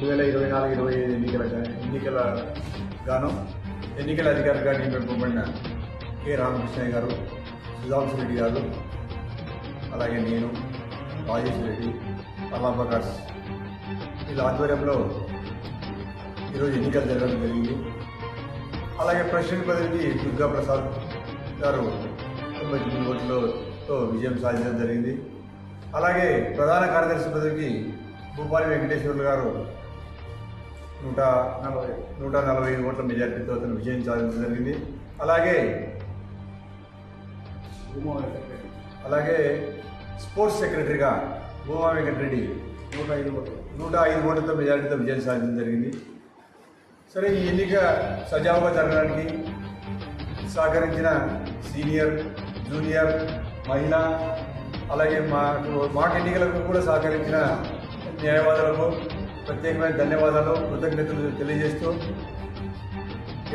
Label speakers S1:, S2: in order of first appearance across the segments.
S1: 2024-25 ఎన్నికల గాను ఎన్నికల అధికారిగా నియమింపబడిన కె రామకృష్ణయ్య గారు, సుధాంశు రెడ్డి గారు, అలాగే నేను, రాజేష్ రెడ్డి, ప్రకాష్ వీళ్ళ ఆధ్వర్యంలో ఈరోజు ఎన్నికలు జరగడం జరిగింది. అలాగే ప్రెసిడెంట్ పదవికి దుర్గా ప్రసాద్ గారు 99 ఓట్లతో విజయం సాధించడం జరిగింది. అలాగే ప్రధాన కార్యదర్శి పదవికి భూపాలి వెంకటేశ్వర్లు గారు 140 ఓట్ల మెజార్టీతో అతను విజయం సాధించడం జరిగింది. అలాగే స్పోర్ట్స్ సెక్రటరీగా భూమా వెంకటరెడ్డి 105 ఓట్లతో మెజార్టీతో విజయం సాధించడం జరిగింది. సరే, ఈ ఎన్నిక సజావుగా జరగడానికి సహకరించిన సీనియర్, జూనియర్, మహిళా, అలాగే మాకు ఎన్నికలకు కూడా సహకరించిన న్యాయవాదులకు ప్రత్యేకమైన ధన్యవాదాలు, కృతజ్ఞతలు తెలియజేస్తూ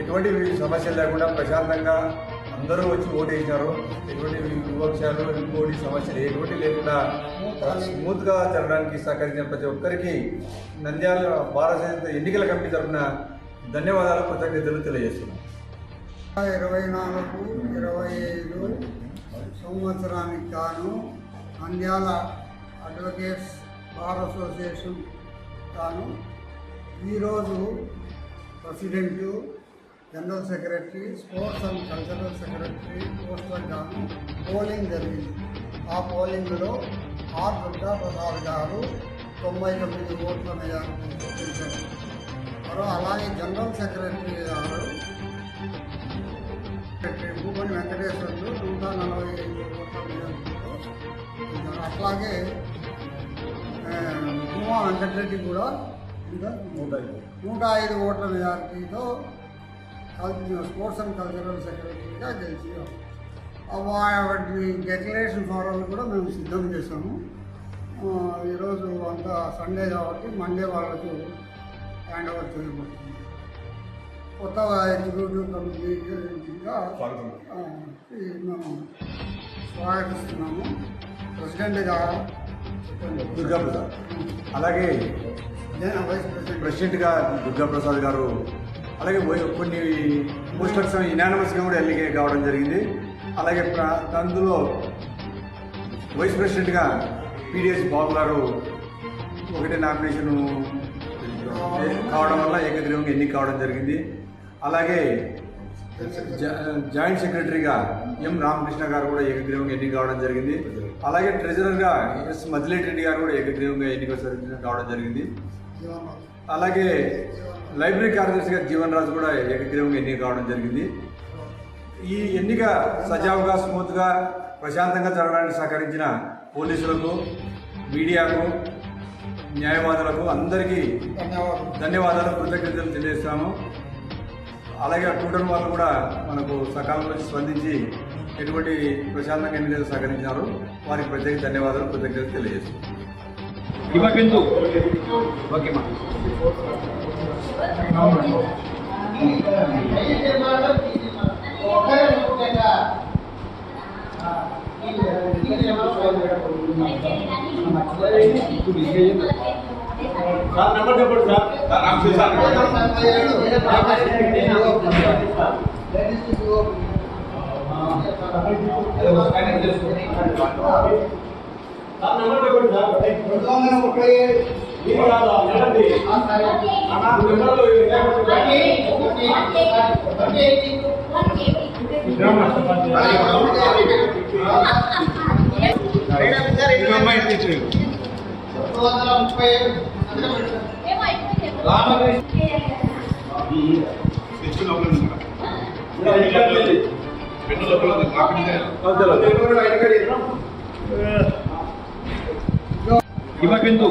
S1: ఎటువంటి సమస్యలు లేకుండా ప్రశాంతంగా అందరూ వచ్చి ఓటేసినారు. ఎటువంటి వివక్షాలు, ఇంకోటి సమస్యలు ఎటువంటి లేకుండా స్మూత్గా జరగడానికి సహకరించిన ప్రతి ఒక్కరికి నంద్యాల భారత ఎన్నికల కమిటీ తరఫున ధన్యవాదాలు, కృతజ్ఞతలు తెలియజేస్తున్నాం.
S2: 24-25 సంవత్సరానికి గాను నంద్యాల అడ్వకేట్స్ బార్ అసోసియేషన్ గాను ఈరోజు president, general secretary, sports and cultural secretary పోస్టులకు గాను పోలింగ్ జరిగింది. ఆ పోలింగ్లో ఆర్ దుర్గా ప్రసాద్ గారు 99 ఓట్ల మెజారిటీతో గెలిచారు. అలాగే జనరల్ సెక్రటరీ గారు భూపని వెంకటేశ్వర్లు 145 ఓట్ల మెజారిటీతో గెలిచారు. అట్లాగే భూమా వెంకటరెడ్డి కూడా 105 ఓట్ల మెజారిటీతో స్పోర్ట్స్ అండ్ కల్చరల్ సెక్రటరీగా గెలిచారు. వాటి డెక్లరేషన్ ఫారాలు కూడా మేము సిద్ధం చేసాము. ఈరోజు అంతా సండే కాబట్టి మండే వాళ్ళకు హ్యాండ్ ఓవర్ చేయబడుతుంది. కొత్తగా ఎగ్జిక్యూటివ్ కమిటీగా మేము స్వాగతిస్తున్నాము. ప్రెసిడెంట్గా
S1: దుర్గా ప్రసాద్, అలాగే
S2: వైస్
S1: ప్రెసిడెంట్గా దుర్గా ప్రసాద్ గారు, అలాగే కొన్ని పోస్టర్స్ యునానిమస్గా కూడా ఎన్నిక కావడం జరిగింది. అలాగే అందులో వైస్ ప్రెసిడెంట్గా పిడిఎస్ బాబు గారు ఒకటే నామినేషన్ కావడం వల్ల ఏకగ్రీవంగా ఎన్నిక కావడం జరిగింది. అలాగే జాయింట్ సెక్రటరీగా ఎం రామకృష్ణ గారు కూడా ఏకగ్రీవంగా ఎన్నిక కావడం జరిగింది. అలాగే ట్రెజరర్గా ఎస్ మదిలేటి రెడ్డి గారు కూడా ఏకగ్రీవంగా ఎన్నిక కావడం జరిగింది. అలాగే లైబ్రరీ కార్యదర్శిగా జీవన్ రాజు కూడా ఏకగ్రీవంగా ఎన్నిక కావడం జరిగింది. ఈ ఎన్నిక సజావుగా, స్మూత్గా, ప్రశాంతంగా జరగడానికి సహకరించిన పోలీసులకు, మీడియాకు, న్యాయవాదులకు అందరికీ ధన్యవాదాలు, కృతజ్ఞతలు తెలియజేస్తాము. అలాగే కూటమి వాళ్ళు కూడా మనకు సకాలంలో స్పందించి ఎటువంటి ప్రశాంతంగా ఎన్నికలు సహకరించినారు. వారికి ప్రత్యేక ధన్యవాదాలు, కృతజ్ఞతలు తెలియజేస్తాం.
S3: సార్ నెంబర్ చెప్పండి సార్. ఇవ్వకెందుకు